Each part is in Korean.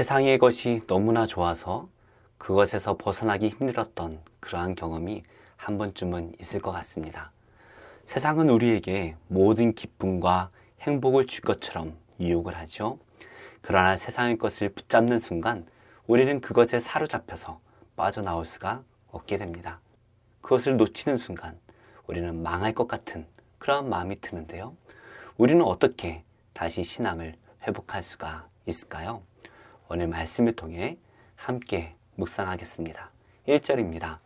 세상의 것이 너무나 좋아서 그것에서 벗어나기 힘들었던 그러한 경험이 한 번쯤은 있을 것 같습니다. 세상은 우리에게 모든 기쁨과 행복을 줄 것처럼 유혹을 하죠. 그러나 세상의 것을 붙잡는 순간 우리는 그것에 사로잡혀서 빠져나올 수가 없게 됩니다. 그것을 놓치는 순간 우리는 망할 것 같은 그런 마음이 드는데요. 우리는 어떻게 다시 신앙을 회복할 수가 있을까요? 오늘 말씀을 통해 함께 묵상하겠습니다. 1절입니다.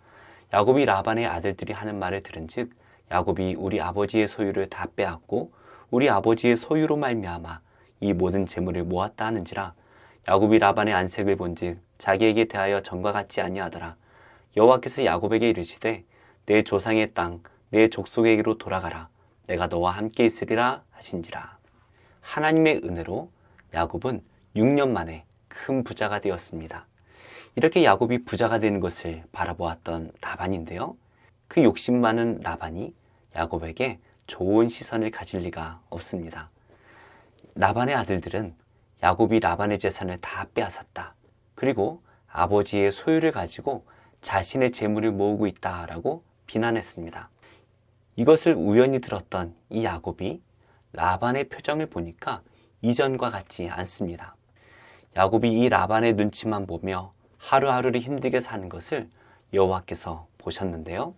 야곱이 라반의 아들들이 하는 말을 들은즉 야곱이 우리 아버지의 소유를 다 빼앗고 우리 아버지의 소유로 말미암아 이 모든 재물을 모았다 하는지라. 야곱이 라반의 안색을 본즉 자기에게 대하여 전과 같지 아니하더라. 여호와께서 야곱에게 이르시되 내 조상의 땅 내 족속에게로 돌아가라. 내가 너와 함께 있으리라 하신지라. 하나님의 은혜로 야곱은 6년 만에 큰 부자가 되었습니다. 이렇게 야곱이 부자가 되는 것을 바라보았던 라반인데요. 그 욕심 많은 라반이 야곱에게 좋은 시선을 가질 리가 없습니다. 라반의 아들들은 야곱이 라반의 재산을 다 빼앗았다. 그리고 아버지의 소유를 가지고 자신의 재물을 모으고 있다라고 비난했습니다. 이것을 우연히 들었던 이 야곱이 라반의 표정을 보니까 이전과 같지 않습니다. 야곱이 이 라반의 눈치만 보며 하루하루를 힘들게 사는 것을 여호와께서 보셨는데요.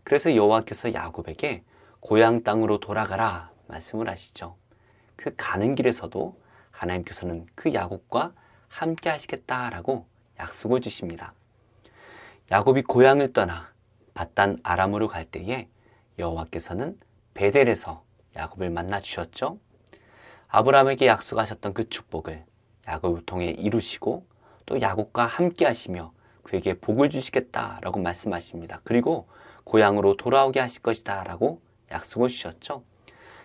그래서 여호와께서 야곱에게 고향 땅으로 돌아가라 말씀을 하시죠. 그 가는 길에서도 하나님께서는 그 야곱과 함께 하시겠다라고 약속을 주십니다. 야곱이 고향을 떠나 밧단 아람으로 갈 때에 여호와께서는 베델에서 야곱을 만나 주셨죠. 아브라함에게 약속하셨던 그 축복을 야곱을 통해 이루시고 또 야곱과 함께 하시며 그에게 복을 주시겠다라고 말씀하십니다. 그리고 고향으로 돌아오게 하실 것이다 라고 약속을 주셨죠.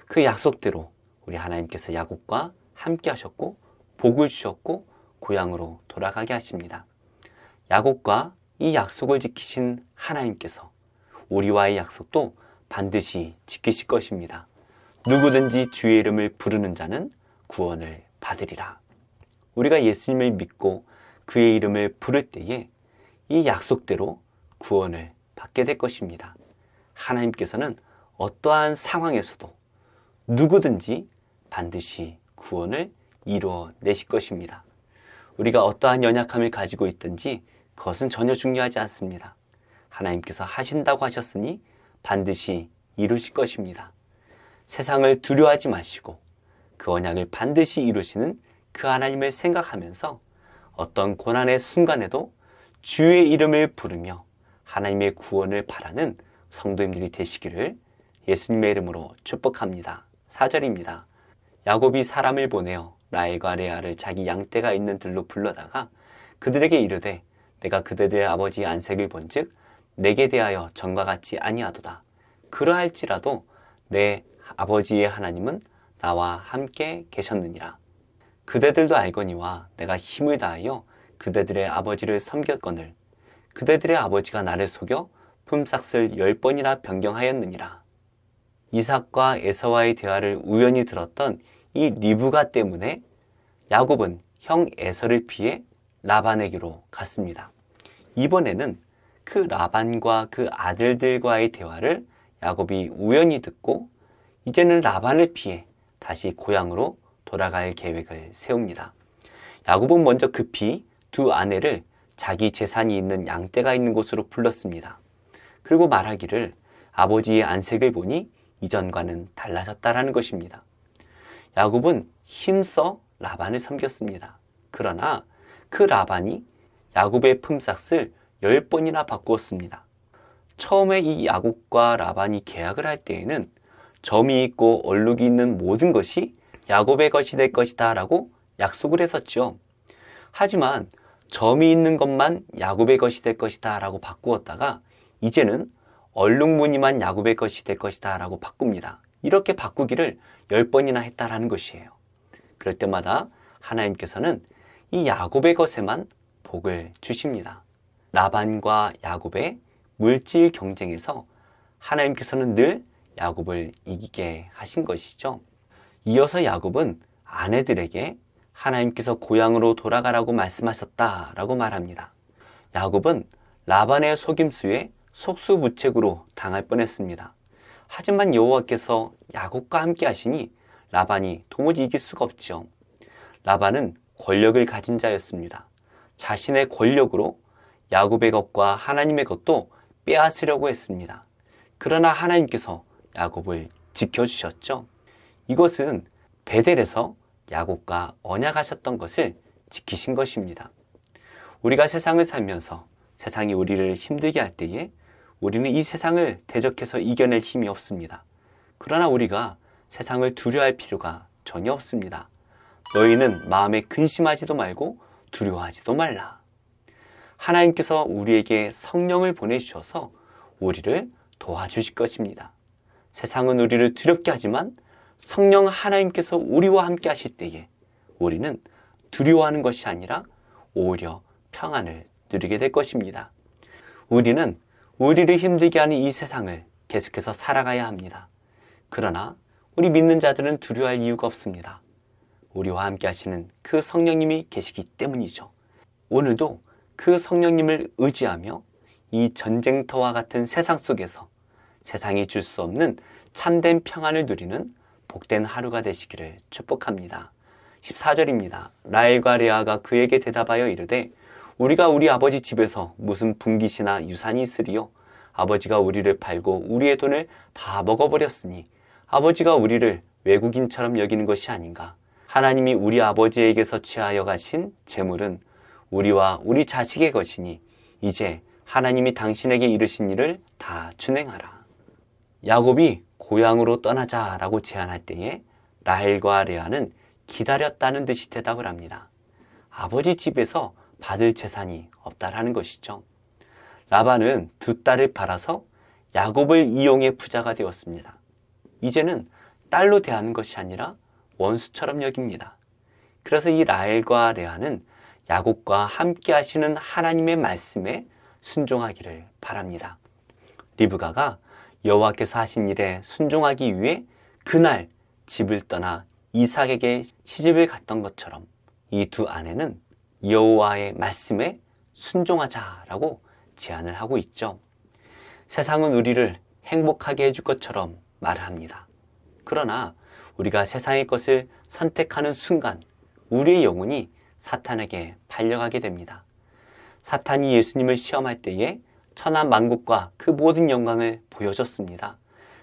그 약속대로 우리 하나님께서 야곱과 함께 하셨고 복을 주셨고 고향으로 돌아가게 하십니다. 야곱과 이 약속을 지키신 하나님께서 우리와의 약속도 반드시 지키실 것입니다. 누구든지 주의 이름을 부르는 자는 구원을 받으리라. 우리가 예수님을 믿고 그의 이름을 부를 때에 이 약속대로 구원을 받게 될 것입니다. 하나님께서는 어떠한 상황에서도 누구든지 반드시 구원을 이루어내실 것입니다. 우리가 어떠한 연약함을 가지고 있든지 그것은 전혀 중요하지 않습니다. 하나님께서 하신다고 하셨으니 반드시 이루실 것입니다. 세상을 두려워하지 마시고 그 언약을 반드시 이루시는 그 하나님을 생각하면서 어떤 고난의 순간에도 주의 이름을 부르며 하나님의 구원을 바라는 성도님들이 되시기를 예수님의 이름으로 축복합니다. 4절입니다. 야곱이 사람을 보내어 라헬과 레아를 자기 양떼가 있는 들로 불러다가 그들에게 이르되 내가 그들의 아버지 안색을 본즉 내게 대하여 전과 같지 아니하도다. 그러할지라도 내 아버지의 하나님은 나와 함께 계셨느니라. 그대들도 알거니와 내가 힘을 다하여 그대들의 아버지를 섬겼거늘 그대들의 아버지가 나를 속여 품삯을 10번이나 변경하였느니라. 이삭과 에서와의 대화를 우연히 들었던 이 리브가 때문에 야곱은 형 에서를 피해 라반에게로 갔습니다. 이번에는 그 라반과 그 아들들과의 대화를 야곱이 우연히 듣고 이제는 라반을 피해 다시 고향으로 돌아갈 계획을 세웁니다. 야곱은 먼저 급히 두 아내를 자기 재산이 있는 양떼가 있는 곳으로 불렀습니다. 그리고 말하기를 아버지의 안색을 보니 이전과는 달라졌다라는 것입니다. 야곱은 힘써 라반을 섬겼습니다. 그러나 그 라반이 야곱의 품삯을 10번이나 바꾸었습니다. 처음에 이 야곱과 라반이 계약을 할 때에는 점이 있고 얼룩이 있는 모든 것이 야곱의 것이 될 것이다 라고 약속을 했었죠. 하지만 점이 있는 것만 야곱의 것이 될 것이다 라고 바꾸었다가 이제는 얼룩무늬만 야곱의 것이 될 것이다 라고 바꿉니다. 이렇게 바꾸기를 10번이나 했다라는 것이에요. 그럴 때마다 하나님께서는 이 야곱의 것에만 복을 주십니다. 라반과 야곱의 물질 경쟁에서 하나님께서는 늘 야곱을 이기게 하신 것이죠. 이어서 야곱은 아내들에게 하나님께서 고향으로 돌아가라고 말씀하셨다라고 말합니다. 야곱은 라반의 속임수에 속수무책으로 당할 뻔했습니다. 하지만 여호와께서 야곱과 함께 하시니 라반이 도무지 이길 수가 없죠. 라반은 권력을 가진 자였습니다. 자신의 권력으로 야곱의 것과 하나님의 것도 빼앗으려고 했습니다. 그러나 하나님께서 야곱을 지켜주셨죠. 이것은 베델에서 야곱과 언약하셨던 것을 지키신 것입니다. 우리가 세상을 살면서 세상이 우리를 힘들게 할 때에 우리는 이 세상을 대적해서 이겨낼 힘이 없습니다. 그러나 우리가 세상을 두려워할 필요가 전혀 없습니다. 너희는 마음에 근심하지도 말고 두려워하지도 말라. 하나님께서 우리에게 성령을 보내주셔서 우리를 도와주실 것입니다. 세상은 우리를 두렵게 하지만 성령 하나님께서 우리와 함께 하실 때에 우리는 두려워하는 것이 아니라 오히려 평안을 누리게 될 것입니다. 우리는 우리를 힘들게 하는 이 세상을 계속해서 살아가야 합니다. 그러나 우리 믿는 자들은 두려워할 이유가 없습니다. 우리와 함께 하시는 그 성령님이 계시기 때문이죠. 오늘도 그 성령님을 의지하며 이 전쟁터와 같은 세상 속에서 세상이 줄 수 없는 참된 평안을 누리는 복된 하루가 되시기를 축복합니다. 14절입니다. 라헬과 레아가 그에게 대답하여 이르되 우리가 우리 아버지 집에서 무슨 분깃이나 유산이 있으리요? 아버지가 우리를 팔고 우리의 돈을 다 먹어버렸으니 아버지가 우리를 외국인처럼 여기는 것이 아닌가? 하나님이 우리 아버지에게서 취하여 가신 재물은 우리와 우리 자식의 것이니 이제 하나님이 당신에게 이르신 일을 다 준행하라. 야곱이 고향으로 떠나자라고 제안할 때에 라헬과 레아는 기다렸다는 듯이 대답을 합니다. 아버지 집에서 받을 재산이 없다라는 것이죠. 라반은 두 딸을 팔아서 야곱을 이용해 부자가 되었습니다. 이제는 딸로 대하는 것이 아니라 원수처럼 여깁니다. 그래서 이 라헬과 레아는 야곱과 함께 하시는 하나님의 말씀에 순종하기를 바랍니다. 리브가가 여호와께서 하신 일에 순종하기 위해 그날 집을 떠나 이삭에게 시집을 갔던 것처럼 이 두 아내는 여호와의 말씀에 순종하자라고 제안을 하고 있죠. 세상은 우리를 행복하게 해줄 것처럼 말을 합니다. 그러나 우리가 세상의 것을 선택하는 순간 우리의 영혼이 사탄에게 팔려가게 됩니다. 사탄이 예수님을 시험할 때에 천하만국과 그 모든 영광을 보여줬습니다.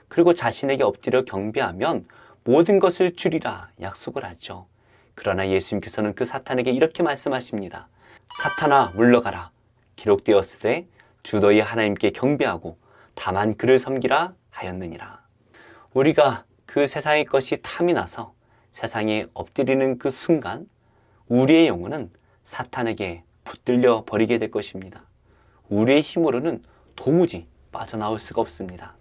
그리고 자신에게 엎드려 경배하면 모든 것을 주리라 약속을 하죠. 그러나 예수님께서는 그 사탄에게 이렇게 말씀하십니다. 사탄아 물러가라. 기록되었으되 주 너희 하나님께 경배하고 다만 그를 섬기라 하였느니라. 우리가 그 세상의 것이 탐이 나서 세상에 엎드리는 그 순간 우리의 영혼은 사탄에게 붙들려 버리게 될 것입니다. 우리의 힘으로는 도무지 빠져나올 수가 없습니다.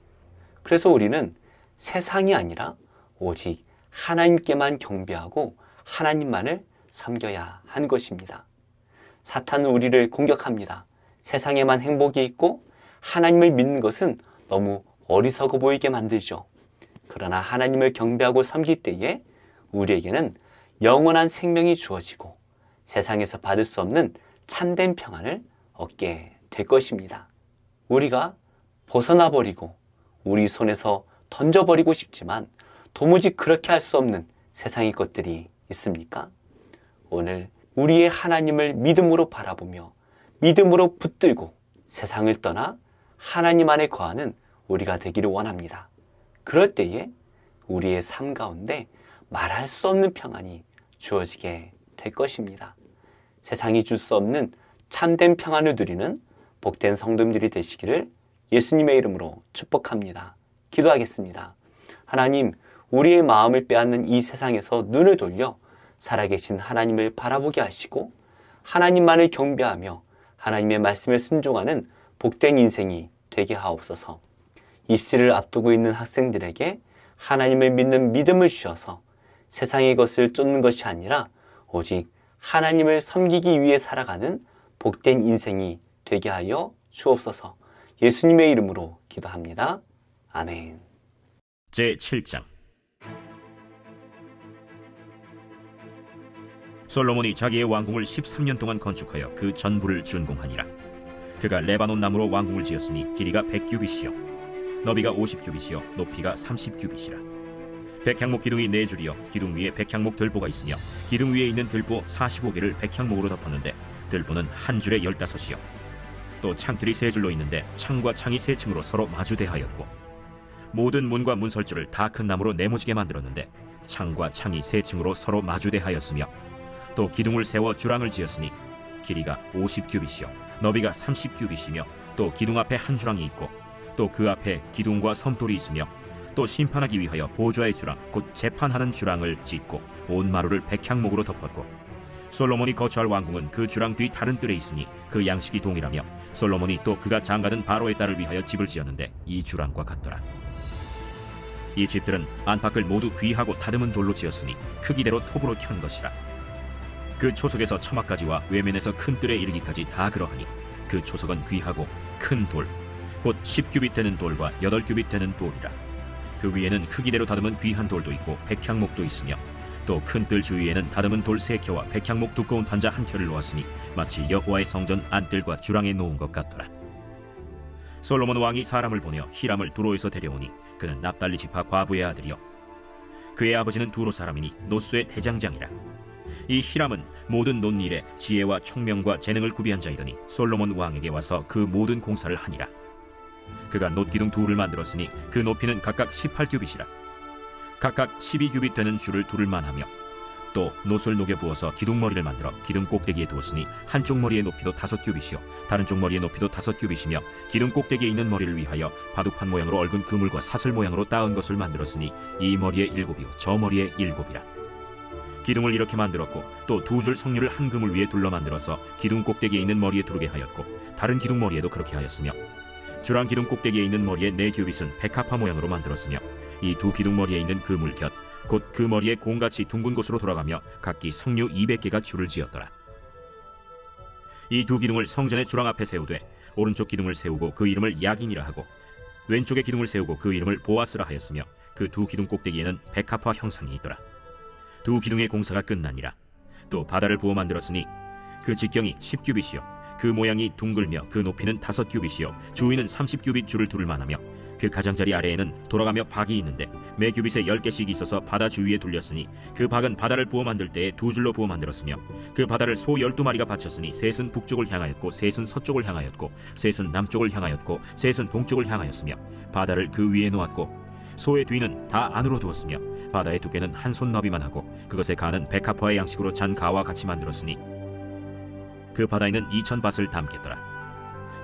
그래서 우리는 세상이 아니라 오직 하나님께만 경배하고 하나님만을 섬겨야 하는 것입니다. 사탄은 우리를 공격합니다. 세상에만 행복이 있고 하나님을 믿는 것은 너무 어리석어 보이게 만들죠. 그러나 하나님을 경배하고 섬길 때에 우리에게는 영원한 생명이 주어지고 세상에서 받을 수 없는 참된 평안을 얻게 될 것입니다. 우리가 벗어나 버리고 우리 손에서 던져버리고 싶지만 도무지 그렇게 할 수 없는 세상의 것들이 있습니까? 오늘 우리의 하나님을 믿음으로 바라보며 믿음으로 붙들고 세상을 떠나 하나님 안에 거하는 우리가 되기를 원합니다. 그럴 때에 우리의 삶 가운데 말할 수 없는 평안이 주어지게 될 것입니다. 세상이 줄 수 없는 참된 평안을 누리는 복된 성도님들이 되시기를 예수님의 이름으로 축복합니다. 기도하겠습니다. 하나님, 우리의 마음을 빼앗는 이 세상에서 눈을 돌려 살아계신 하나님을 바라보게 하시고 하나님만을 경배하며 하나님의 말씀에 순종하는 복된 인생이 되게 하옵소서. 입시를 앞두고 있는 학생들에게 하나님을 믿는 믿음을 주셔서 세상의 것을 쫓는 것이 아니라 오직 하나님을 섬기기 위해 살아가는 복된 인생이 되게 하여 주옵소서. 예수님의 이름으로 기도합니다. 아멘. 제7장 솔로몬이 자기의 왕궁을 13년 동안 건축하여 그 전부를 준공하니라. 그가 레바논 나무로 왕궁을 지었으니 길이가 100규빗이요 너비가 50규빗이요 높이가 30규빗이라. 백향목 기둥이 4줄이요 기둥 위에 백향목 들보가 있으며 기둥 위에 있는 들보 45개를 백향목으로 덮었는데 들보는 한 줄에 15이요. 또 창틀이 3줄로 있는데 창과 창이 3층으로 서로 마주대하였고 모든 문과 문설주를 다 큰 나무로 네모지게 만들었는데 창과 창이 3층으로 서로 마주대하였으며 또 기둥을 세워 주랑을 지었으니 길이가 50규빗이요 너비가 30규빗이며 또 기둥 앞에 한 주랑이 있고 또 그 앞에 기둥과 섬돌이 있으며 또 심판하기 위하여 보좌의 주랑 곧 재판하는 주랑을 짓고 온 마루를 백향목으로 덮었고 솔로몬이 거처할 왕궁은 그 주랑 뒤 다른 뜰에 있으니 그 양식이 동일하며 솔로몬이 또 그가 장가든 바로의 딸을 위하여 집을 지었는데 이 주랑과 같더라. 이 집들은 안팎을 모두 귀하고 다듬은 돌로 지었으니 크기대로 톱으로 켠 것이라. 그 초석에서 처마까지와 외면에서 큰 뜰에 이르기까지 다 그러하니 그 초석은 귀하고 큰 돌 곧 10규빗 되는 돌과 8규빗 되는 돌이라. 그 위에는 크기대로 다듬은 귀한 돌도 있고 백향목도 있으며 또 큰 뜰 주위에는 다듬은 돌 3켜와 백향목 두꺼운 판자 한 켜를 놓았으니 마치 여호와의 성전 안뜰과 주랑에 놓은 것 같더라. 솔로몬 왕이 사람을 보내어 히람을 두로에서 데려오니 그는 납달리 지파 과부의 아들이요 그의 아버지는 두로 사람이니 노수의 대장장이라. 이 히람은 모든 논일에 지혜와 총명과 재능을 구비한 자이더니 솔로몬 왕에게 와서 그 모든 공사를 하니라. 그가 놋기둥 둘을 만들었으니 그 높이는 각각 18규빗이라. 각각 12규빗 되는 줄을 두를만 하며 또 놋을 녹여 부어서 기둥머리를 만들어 기둥 꼭대기에 두었으니 한쪽 머리의 높이도 5규빗이요 다른 쪽 머리의 높이도 5규빗이며 기둥 꼭대기에 있는 머리를 위하여 바둑판 모양으로 얽은 그물과 사슬 모양으로 따은 것을 만들었으니 이 머리에 7이요 저 머리에 7이라. 기둥을 이렇게 만들었고 또 2줄 석류를 한 그물 위에 둘러 만들어서 기둥 꼭대기에 있는 머리에 두르게 하였고 다른 기둥 머리에도 그렇게 하였으며 주랑 기둥 꼭대기에 있는 머리의 4규빗은 백합화 모양으로 만들었으며 이 2 기둥 머리에 있는 그물 곁 곧 그 머리에 공같이 둥근 곳으로 돌아가며 각기 석류 200개가 줄을 지었더라. 이 2 기둥을 성전의 주랑 앞에 세우되 오른쪽 기둥을 세우고 그 이름을 야긴이라 하고 왼쪽의 기둥을 세우고 그 이름을 보아스라 하였으며 그 2 기둥 꼭대기에는 백합화 형상이 있더라. 2 기둥의 공사가 끝나니라. 또 바다를 부어 만들었으니 그 직경이 10규빗이요 그 모양이 둥글며 그 높이는 5규빗이요 주위는 30규빗 줄을 두를 만하며 그 가장자리 아래에는 돌아가며 박이 있는데 매 규빗에 10개씩 있어서 바다 주위에 둘렸으니 그 박은 바다를 부어 만들 때에 2줄로 부어 만들었으며 그 바다를 소 12마리가 바쳤으니 셋은 북쪽을 향하였고 셋은 서쪽을 향하였고 셋은 남쪽을 향하였고 셋은 동쪽을 향하였으며 바다를 그 위에 놓았고 소의 뒤는 다 안으로 두었으며 바다의 두께는 한 손 너비만 하고 그것의 간은 백합화의 양식으로 잔 가와 같이 만들었으니 그 바다에는 2000밭을 담겠더라.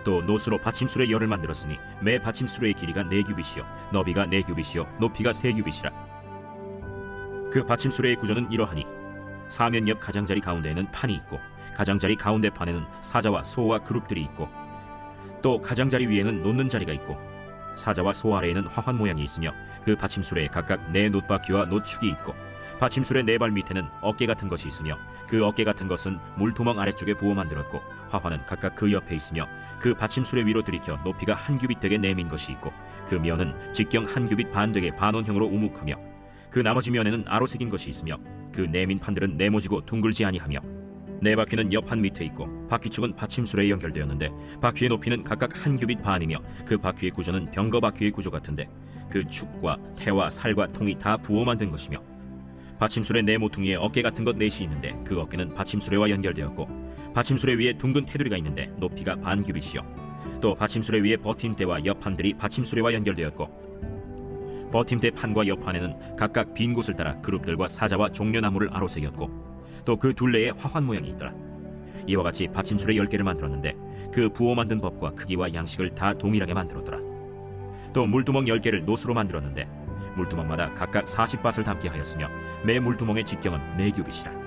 또 노수로 받침술의 열을 만들었으니 매 받침술의 길이가 4규빗이요 너비가 4규빗이요 높이가 3규빗이라. 그 받침술의 구조는 이러하니 사면 옆 가장자리 가운데에는 판이 있고 가장자리 가운데 판에는 사자와 소와 그룹들이 있고 또 가장자리 위에는 놓는 자리가 있고 사자와 소 아래에는 화환 모양이 있으며 그 받침술에 각각 4 놋바퀴와 놋축이 있고 받침술의 4발 밑에는 어깨 같은 것이 있으며 그 어깨 같은 것은 물두멍 아래쪽에 부어 만들었고 화환은 각각 그 옆에 있으며 그 받침술의 위로 들이켜 높이가 한 규빗 되게 내민 것이 있고 그 면은 직경 한 규빗 반 되게 반원형으로 우묵하며 그 나머지 면에는 아로 새긴 것이 있으며 그 내민 판들은 네모지고 둥글지 아니하며 4바퀴는 옆판 밑에 있고 바퀴축은 받침술에 연결되었는데 바퀴의 높이는 각각 한 규빗 반이며 그 바퀴의 구조는 병거 바퀴의 구조 같은데 그 축과 태와 살과 통이 다 부어 만든 것이며 받침술의 4 모퉁이에 어깨 같은 것 4이 있는데 그 어깨는 받침술에와 연결되었고 받침술의 위에 둥근 테두리가 있는데 높이가 반 규빗이요 또 받침술의 위에 버팀대와 옆판들이 받침술에와 연결되었고 버팀대 판과 옆판에는 각각 빈 곳을 따라 그룹들과 사자와 종려나무를 아로새겼고 또 그 둘레에 화환 모양이 있더라. 이와 같이 받침술의 10개를 만들었는데 그 부어 만든 법과 크기와 양식을 다 동일하게 만들었더라. 또 물두멍 10개를 놋으로 만들었는데 물두멍마다 각각 40밭을 담게 하였으며 매 물두멍의 직경은 4규빗이라.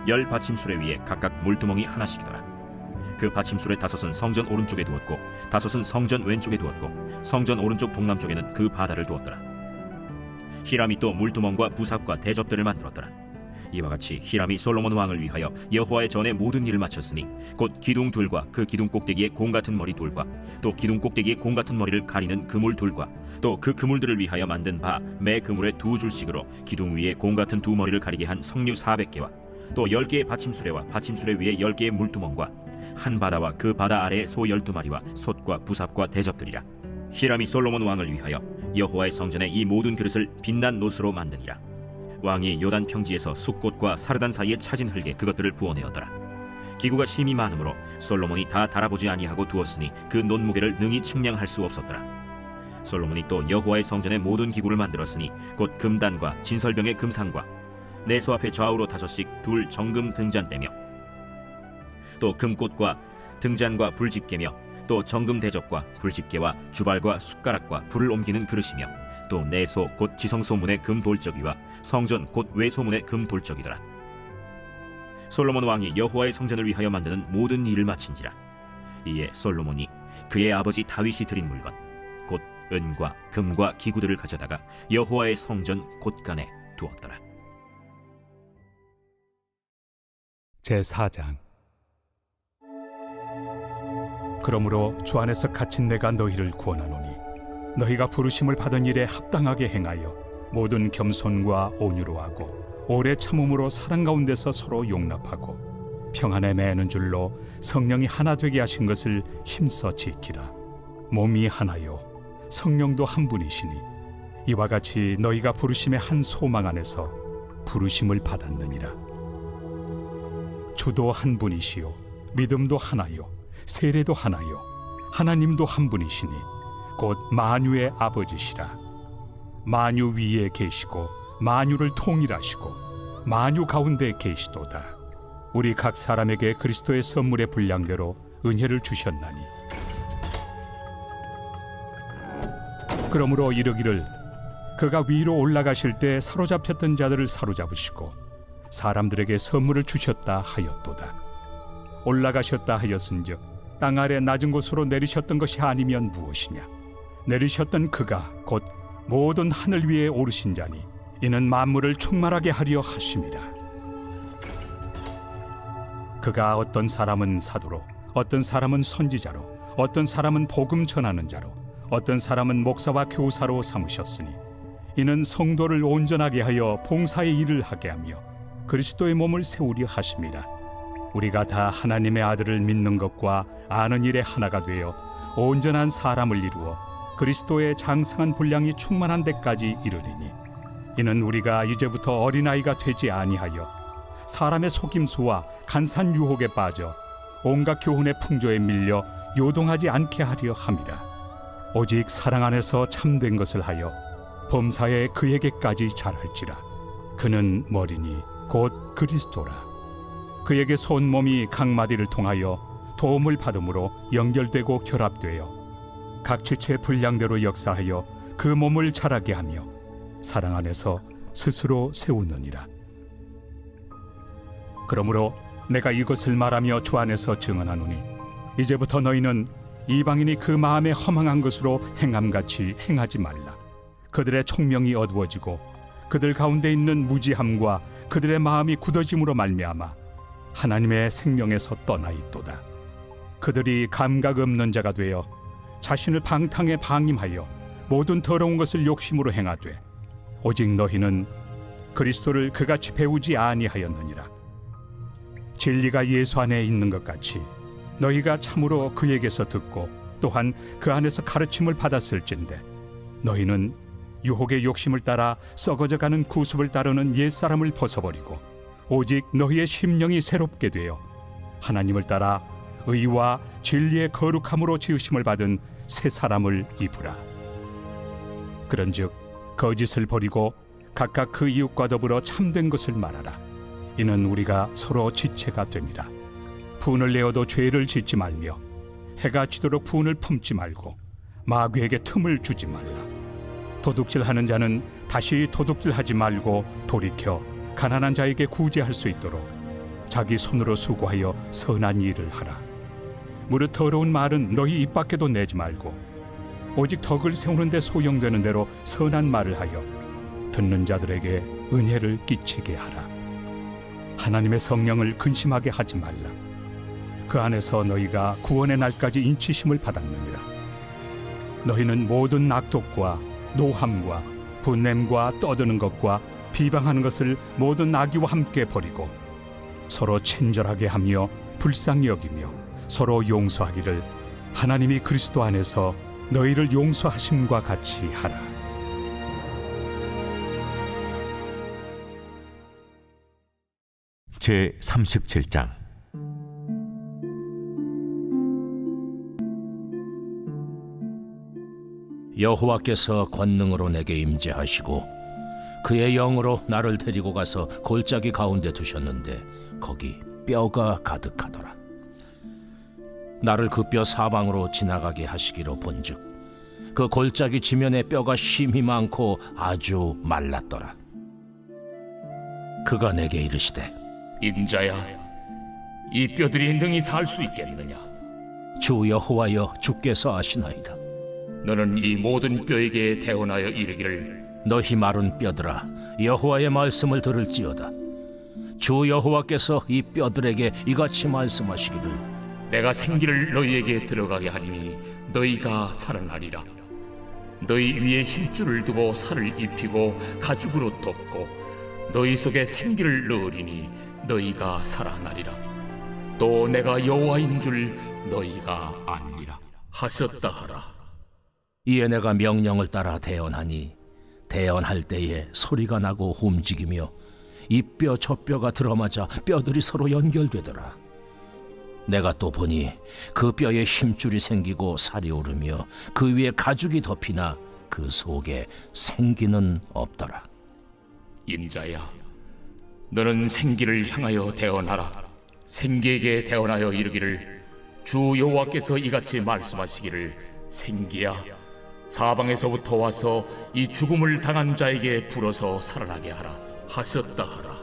10 받침술의 위에 각각 물두멍이 하나씩이더라. 그 받침술의 5은 성전 오른쪽에 두었고 5은 성전 왼쪽에 두었고 성전 오른쪽 동남쪽에는 그 바다를 두었더라. 히람이 또 물두멍과 부삽과 대접들을 만들었더라. 이와 같이 히람이 솔로몬 왕을 위하여 여호와의 전에 모든 일을 마쳤으니 곧 기둥 둘과 그 기둥 꼭대기에 공 같은 머리 둘과 또 기둥 꼭대기에 공 같은 머리를 가리는 그물 둘과 또 그 그물들을 위하여 만든 바 매 그물에 2줄씩으로 기둥 위에 공 같은 2 머리를 가리게 한 석류 400개와 또 10개의 받침수레와 받침수레 위에 10개의 물두멍과 한 바다와 그 바다 아래에 소 12마리와 솥과 부삽과 대접들이라. 히람이 솔로몬 왕을 위하여 여호와의 성전에 이 모든 그릇을 빛난 노스로 만드니라. 왕이 요단 평지에서 숫꽃과 사르단 사이에 차진 흙에 그것들을 부어내었더라. 기구가 심히 많으므로 솔로몬이 다 달아보지 아니하고 두었으니 그 논무게를 능히 측량할 수 없었더라. 솔로몬이 또 여호와의 성전의 모든 기구를 만들었으니 곧 금단과 진설병의 금상과 내소 앞에 좌우로 5씩 둘 정금 등잔대며 또 금꽃과 등잔과 불집게며 또 정금 대접과 불집게와 주발과 숟가락과 불을 옮기는 그릇이며 또 내소 곧 지성소문의 금 돌적이와 성전 곧 외소문의 금 돌적이더라. 솔로몬 왕이 여호와의 성전을 위하여 만드는 모든 일을 마친지라. 이에 솔로몬이 그의 아버지 다윗이 드린 물건 곧 은과 금과 기구들을 가져다가 여호와의 성전 곳간에 두었더라. 제4장. 그러므로 주 안에서 갇힌 내가 너희를 구원하노니 너희가 부르심을 받은 일에 합당하게 행하여 모든 겸손과 온유로 하고 오래 참음으로 사랑 가운데서 서로 용납하고 평안에 매는 줄로 성령이 하나 되게 하신 것을 힘써 지키라. 몸이 하나요 성령도 한 분이시니 이와 같이 너희가 부르심의 한 소망 안에서 부르심을 받았느니라. 주도 한 분이시요 믿음도 하나요 세례도 하나요 하나님도 한 분이시니 곧 만유의 아버지시라. 만유 위에 계시고 만유를 통일하시고 만유 가운데 계시도다. 우리 각 사람에게 그리스도의 선물의 분량대로 은혜를 주셨나니 그러므로 이르기를 그가 위로 올라가실 때 사로잡혔던 자들을 사로잡으시고 사람들에게 선물을 주셨다 하였도다. 올라가셨다 하였은즉 땅 아래 낮은 곳으로 내리셨던 것이 아니면 무엇이냐. 내리셨던 그가 곧 모든 하늘 위에 오르신 자니 이는 만물을 충만하게 하려 하심이라. 그가 어떤 사람은 사도로 어떤 사람은 선지자로 어떤 사람은 복음 전하는 자로 어떤 사람은 목사와 교사로 삼으셨으니 이는 성도를 온전하게 하여 봉사의 일을 하게 하며 그리스도의 몸을 세우려 하심이라. 우리가 다 하나님의 아들을 믿는 것과 아는 일에 하나가 되어 온전한 사람을 이루어 그리스도의 장성한 분량이 충만한 데까지 이르리니 이는 우리가 이제부터 어린아이가 되지 아니하여 사람의 속임수와 간산 유혹에 빠져 온갖 교훈의 풍조에 밀려 요동하지 않게 하려 함이라. 오직 사랑 안에서 참된 것을 하여 범사에 그에게까지 잘할지라. 그는 머리니 곧 그리스도라. 그에게 온 몸이 각 마디를 통하여 도움을 받음으로 연결되고 결합되어 각 지체의 분량대로 역사하여 그 몸을 자라게 하며 사랑 안에서 스스로 세우느니라. 그러므로 내가 이것을 말하며 주 안에서 증언하노니 이제부터 너희는 이방인이 그 마음에 허망한 것으로 행함같이 행하지 말라. 그들의 총명이 어두워지고 그들 가운데 있는 무지함과 그들의 마음이 굳어짐으로 말미암아 하나님의 생명에서 떠나 있도다. 그들이 감각 없는 자가 되어 자신을 방탕에 방임하여 모든 더러운 것을 욕심으로 행하되 오직 너희는 그리스도를 그같이 배우지 아니하였느니라. 진리가 예수 안에 있는 것 같이 너희가 참으로 그에게서 듣고 또한 그 안에서 가르침을 받았을진데 너희는 유혹의 욕심을 따라 썩어져가는 구습을 따르는 옛사람을 벗어버리고 오직 너희의 심령이 새롭게 되어 하나님을 따라 의와 진리의 거룩함으로 지으심을 받은 새 사람을 입으라. 그런즉 거짓을 버리고 각각 그 이웃과 더불어 참된 것을 말하라. 이는 우리가 서로 지체가 됨이라. 분을 내어도 죄를 짓지 말며 해가 지도록 분을 품지 말고 마귀에게 틈을 주지 말라. 도둑질하는 자는 다시 도둑질하지 말고 돌이켜 가난한 자에게 구제할 수 있도록 자기 손으로 수고하여 선한 일을 하라. 무릇 더러운 말은 너희 입 밖에도 내지 말고 오직 덕을 세우는 데 소용되는 대로 선한 말을 하여 듣는 자들에게 은혜를 끼치게 하라. 하나님의 성령을 근심하게 하지 말라. 그 안에서 너희가 구원의 날까지 인치심을 받았느니라. 너희는 모든 악독과 노함과 분냄과 떠드는 것과 비방하는 것을 모든 악의와 함께 버리고 서로 친절하게 하며 불쌍히 여기며 서로 용서하기를 하나님이 그리스도 안에서 너희를 용서하심과 같이 하라. 제 37장. 여호와께서 권능으로 내게 임재하시고 그의 영으로 나를 데리고 가서 골짜기 가운데 두셨는데 거기 뼈가 가득하더라. 나를 그 뼈 사방으로 지나가게 하시기로 본즉 그 골짜기 지면에 뼈가 심히 많고 아주 말랐더라. 그가 내게 이르시되 인자야, 이 뼈들이 능히 살 수 있겠느냐? 주 여호와여, 주께서 아시나이다. 너는 이 모든 뼈에게 대언하여 이르기를 너희 마른 뼈들아, 여호와의 말씀을 들을지어다. 주 여호와께서 이 뼈들에게 이같이 말씀하시기를 내가 생기를 너희에게 들어가게 하리니 너희가 살아나리라. 너희 위에 힘줄을 두고 살을 입히고 가죽으로 덮고 너희 속에 생기를 넣으리니 너희가 살아나리라. 또 내가 여호와인 줄 너희가 아니라 하셨다 하라. 이에 내가 명령을 따라 대언하니 대언할 때에 소리가 나고 움직이며 이 뼈 저 뼈가 들어맞아 뼈들이 서로 연결되더라. 내가 또 보니 그 뼈에 힘줄이 생기고 살이 오르며 그 위에 가죽이 덮이나 그 속에 생기는 없더라. 인자야, 너는 생기를 향하여 대언하라. 생기에게 대언하여 이르기를 주 여호와께서 이같이 말씀하시기를 생기야, 사방에서부터 와서 이 죽음을 당한 자에게 불어서 살아나게 하라 하셨다 하라.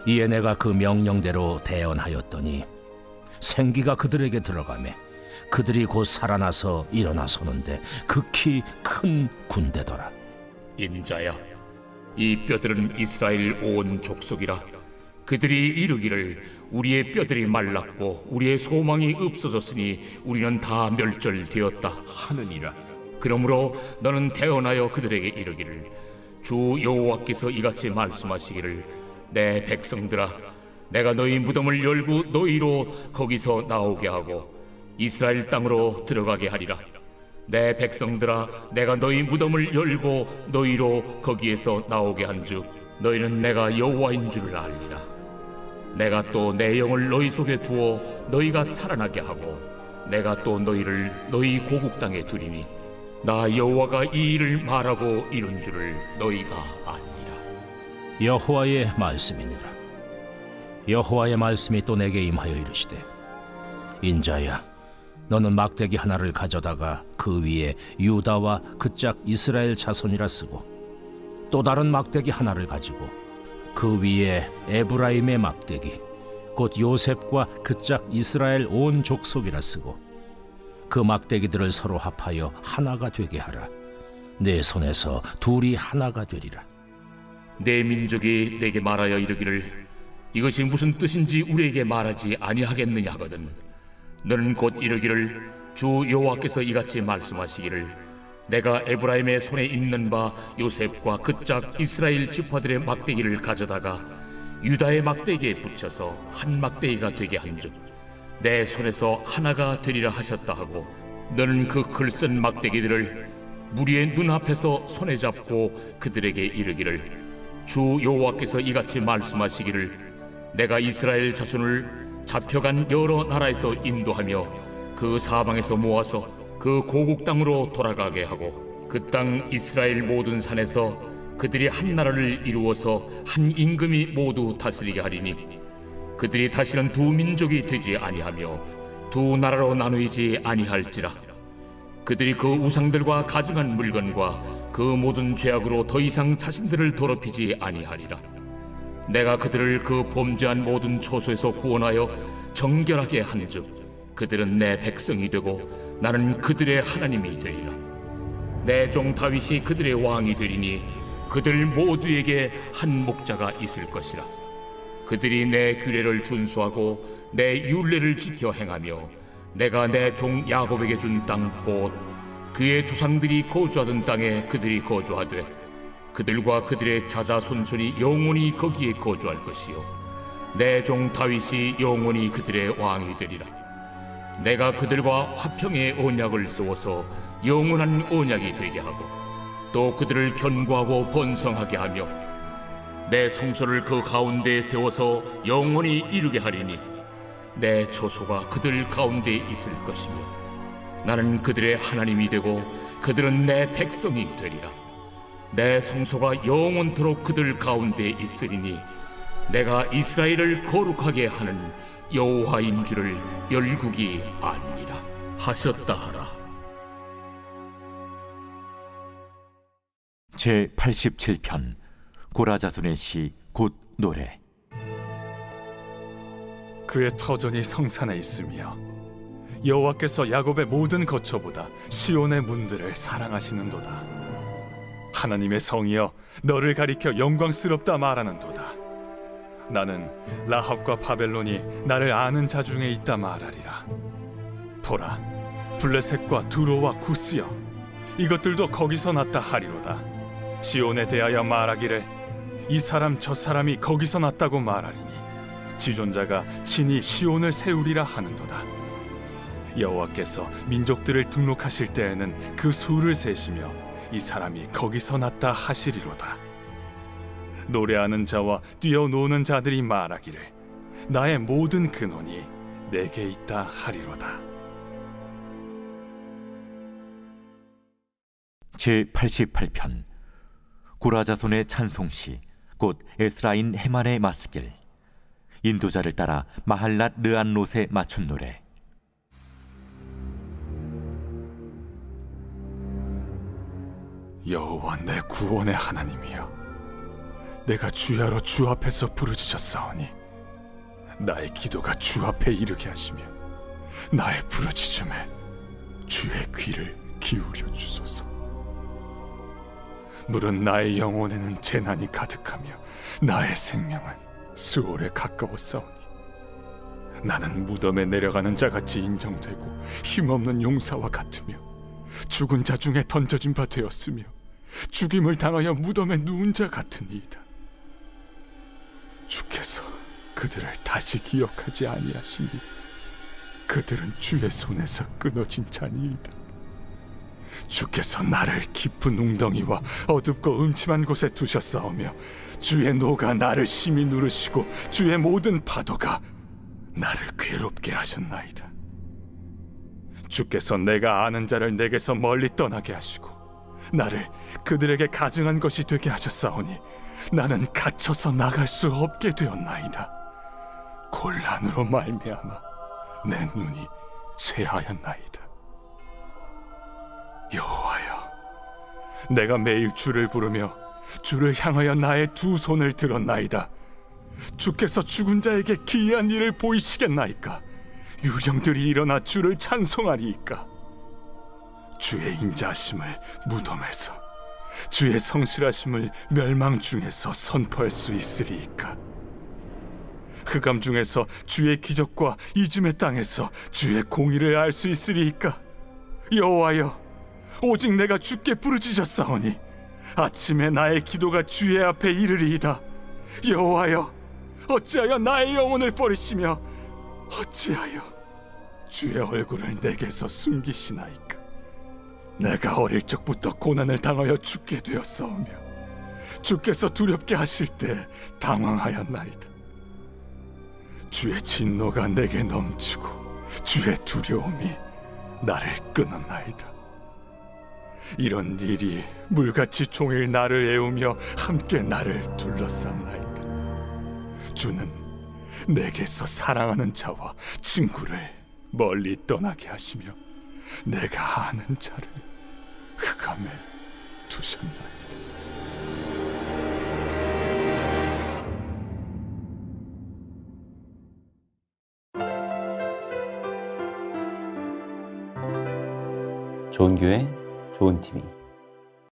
이에 내가 그 명령대로 대언하였더니 생기가 그들에게 들어가매 그들이 곧 살아나서 일어나 서는데 극히 큰 군대더라. 인자야, 이 뼈들은 이스라엘 온 족속이라. 그들이 이르기를 우리의 뼈들이 말랐고 우리의 소망이 없어졌으니 우리는 다 멸절되었다 하느니라. 그러므로 너는 대언하여 그들에게 이르기를 주 여호와께서 이같이 말씀하시기를 내 백성들아, 내가 너희 무덤을 열고 너희로 거기서 나오게 하고 이스라엘 땅으로 들어가게 하리라. 내 백성들아, 내가 너희 무덤을 열고 너희로 거기에서 나오게 한즉 너희는 내가 여호와인 줄 알리라. 내가 또 내 영을 너희 속에 두어 너희가 살아나게 하고 내가 또 너희를 너희 고국 땅에 두리니 나 여호와가 이 일을 말하고 이룬 줄을 너희가 아니라. 여호와의 말씀이니라. 여호와의 말씀이 또 내게 임하여 이르시되 인자야, 너는 막대기 하나를 가져다가 그 위에 유다와 그짝 이스라엘 자손이라 쓰고 또 다른 막대기 하나를 가지고 그 위에 에브라임의 막대기 곧 요셉과 그짝 이스라엘 온 족속이라 쓰고 그 막대기들을 서로 합하여 하나가 되게 하라. 내 손에서 둘이 하나가 되리라. 내 민족이 내게 말하여 이르기를 이것이 무슨 뜻인지 우리에게 말하지 아니하겠느냐 하거든 너는 곧 이르기를 주 여호와께서 이같이 말씀하시기를 내가 에브라임의 손에 있는 바 요셉과 그짝 이스라엘 지파들의 막대기를 가져다가 유다의 막대기에 붙여서 한 막대기가 되게 한즉 내 손에서 하나가 되리라 하셨다 하고 너는 그 글쓴 막대기들을 무리의 눈앞에서 손에 잡고 그들에게 이르기를 주 여호와께서 이같이 말씀하시기를 내가 이스라엘 자손을 잡혀간 여러 나라에서 인도하며 그 사방에서 모아서 그 고국 땅으로 돌아가게 하고 그 땅 이스라엘 모든 산에서 그들이 한 나라를 이루어서 한 임금이 모두 다스리게 하리니 그들이 다시는 두 민족이 되지 아니하며 두 나라로 나누이지 아니할지라. 그들이 그 우상들과 가증한 물건과 그 모든 죄악으로 더 이상 자신들을 더럽히지 아니하리라. 내가 그들을 그 범죄한 모든 초소에서 구원하여 정결하게 한즉 그들은 내 백성이 되고 나는 그들의 하나님이 되리라. 내 종 다윗이 그들의 왕이 되리니 그들 모두에게 한 목자가 있을 것이라. 그들이 내 규례를 준수하고 내 율례를 지켜 행하며 내가 내 종 야곱에게 준 땅 곧 그의 조상들이 거주하던 땅에 그들이 거주하되 그들과 그들의 자자 손손이 영원히 거기에 거주할 것이요 내 종 다윗이 영원히 그들의 왕이 되리라. 내가 그들과 화평의 언약을 세워서 영원한 언약이 되게 하고 또 그들을 견고하고 번성하게 하며 내 성소를 그 가운데에 세워서 영원히 이루게 하리니 내 처소가 그들 가운데 있을 것이며 나는 그들의 하나님이 되고 그들은 내 백성이 되리라. 내 성소가 영원토록 그들 가운데 있으리니 내가 이스라엘을 거룩하게 하는 여호와인 줄을 열국이 아니라 하셨다 하라. 제 87편 고라자손의 시 곧 노래. 그의 터전이 성산에 있으며 여호와께서 야곱의 모든 거처보다 시온의 문들을 사랑하시는도다. 하나님의 성이여 너를 가리켜 영광스럽다 말하는도다. 나는 라합과 바벨론이 나를 아는 자 중에 있다 말하리라. 보라, 블레셋과 두로와 구스여 이것들도 거기서 났다 하리로다. 시온에 대하여 말하기를 이 사람 저 사람이 거기서 났다고 말하리니 지존자가 친히 시온을 세우리라 하는도다. 여호와께서 민족들을 등록하실 때에는 그 수를 세시며 이 사람이 거기서 났다 하시리로다. 노래하는 자와 뛰어노는 자들이 말하기를 나의 모든 근원이 내게 있다 하리로다. 제 88편 고라자손의 찬송시 곧 에스라인 헤만의 마스길. 인도자를 따라 마할랏 르안롯에 맞춘 노래. 여호와 내 구원의 하나님이여, 내가 주야로 주 앞에서 부르짖었사오니 나의 기도가 주 앞에 이르게 하시며 나의 부르짖음에 주의 귀를 기울여 주소서. 물은 나의 영혼에는 재난이 가득하며 나의 생명은 수월에 가까웠사오니 나는 무덤에 내려가는 자같이 인정되고 힘없는 용사와 같으며 죽은 자 중에 던져진 바 되었으며 죽임을 당하여 무덤에 누운 자 같으니이다. 주께서 그들을 다시 기억하지 아니하시니 그들은 주의 손에서 끊어진 자니이다. 주께서 나를 깊은 웅덩이와 어둡고 음침한 곳에 두셨사오며 주의 노가 나를 심히 누르시고 주의 모든 파도가 나를 괴롭게 하셨나이다. 주께서 내가 아는 자를 내게서 멀리 떠나게 하시고 나를 그들에게 가증한 것이 되게 하셨사오니 나는 갇혀서 나갈 수 없게 되었나이다. 곤란으로 말미암아 내 눈이 쇠하였나이다. 여호와여, 내가 매일 주를 부르며 주를 향하여 나의 두 손을 들었나이다. 주께서 죽은 자에게 기이한 일을 보이시겠나이까? 유령들이 일어나 주를 찬송하리이까? 주의 인자하심을 무덤에서 주의 성실하심을 멸망 중에서 선포할 수 있으리이까? 흑암 중에서 주의 기적과 이즘의 땅에서 주의 공의를 알 수 있으리이까? 여호와여, 오직 내가 주께 부르짖었사오니 아침에 나의 기도가 주의 앞에 이르리이다. 여호와여, 어찌하여 나의 영혼을 버리시며 어찌하여 주의 얼굴을 내게서 숨기시나이까? 내가 어릴 적부터 고난을 당하여 죽게 되었사오며 주께서 두렵게 하실 때 당황하였나이다. 주의 진노가 내게 넘치고 주의 두려움이 나를 끊었나이다. 이런 일이 물같이 종일 나를 애우며 함께 나를 둘러쌌나이다. 주는 내게서 사랑하는 자와 친구를 멀리 떠나게 하시며 내가 아는 자를 흑암에 두셨나이다. 좋은 교회, 좋은 TV.